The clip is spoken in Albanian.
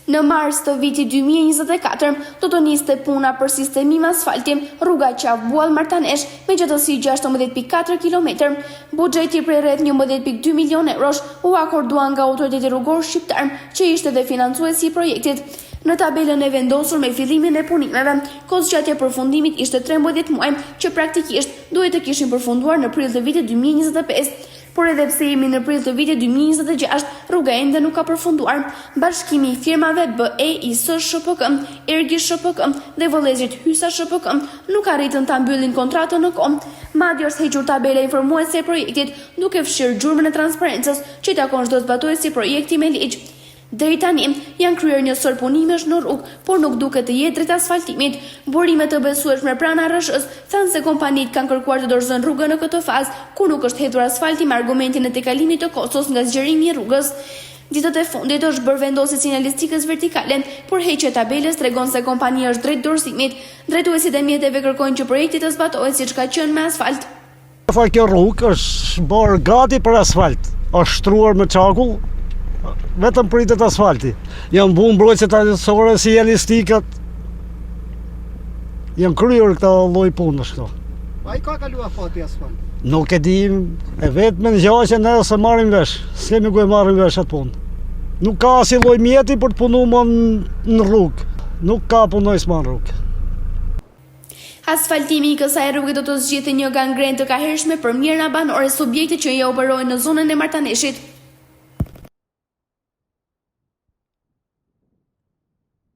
Në mars të vitit 2024 do të niste puna për sistemim asfalti rruga Qafë-Buall Martanesh me gjatësi 16.4 km. Buxheti prej rreth 11.2 milion eurosh u akorduan nga Autoriteti Rrugor Shqiptar, që ishte dhe financuesi i projektit. Në tabelën e vendosur me fillimin e punimeve, kohëzgjatja e përfundimit ishte 13 muaj, që praktikisht duhet të kishin përfunduar në prill të vitit 2025. Por edhe pse jemi në prill të vitit 2026, rruga ende nuk ka përfunduar. Bashkimi i firmave BEIS SHPK, Ergi SHPK dhe vëllezërit Hysa SHPK nuk arritën ta mbyllin kontratën në kohë. Madje është hequr tabela informuese e projektit, duke fshirë gjurmën e transparencës që takon çdo zbatuesi projekti me ligj. Deri tani janë kryer njësor punimesh në rrugë, por nuk duket të jetë drejt asfaltimit. Burime të besueshme pranë RSH thanë se kompanitë kanë kërkuar të dorëzojnë rrugën në këtë fazë, ku nuk është hedhur asfalti me argumentin e tejkalimit të Kosovës nga zgjerimi i rrugës. Ditët e fundit është bërë vendosje sinjalistikës vertikale, por heqja e tabelës tregon se kompania është drejt dorëzimit. Drejtuesit e mjeteve kërkojnë që projekti të zbatohet siç ka qenë me asfalt. Kjo rrugë është bërë gati për asfalt, është shtruar me çakull. Vetëm pritet asfalti. Janë bu mbrojtëse tajësore, sinjalistikat. Janë kryer këta lloj punësh këto. Ai ka kaluar fati asfalt. Nuk e dim, e vetëm në gjë që ne se marrim vesh. S'kemi ku e marrim vesh atë punë. Nuk ka asnjë lloj mjeti për të punuar në rrugë. Nuk ka punojës në rrugë. Asfaltimi i kësaj rruge do të zgjidhte një gangrenë të kahershme për mirën e banorëve subjekte që ja operojnë në zonën e Martaneshit.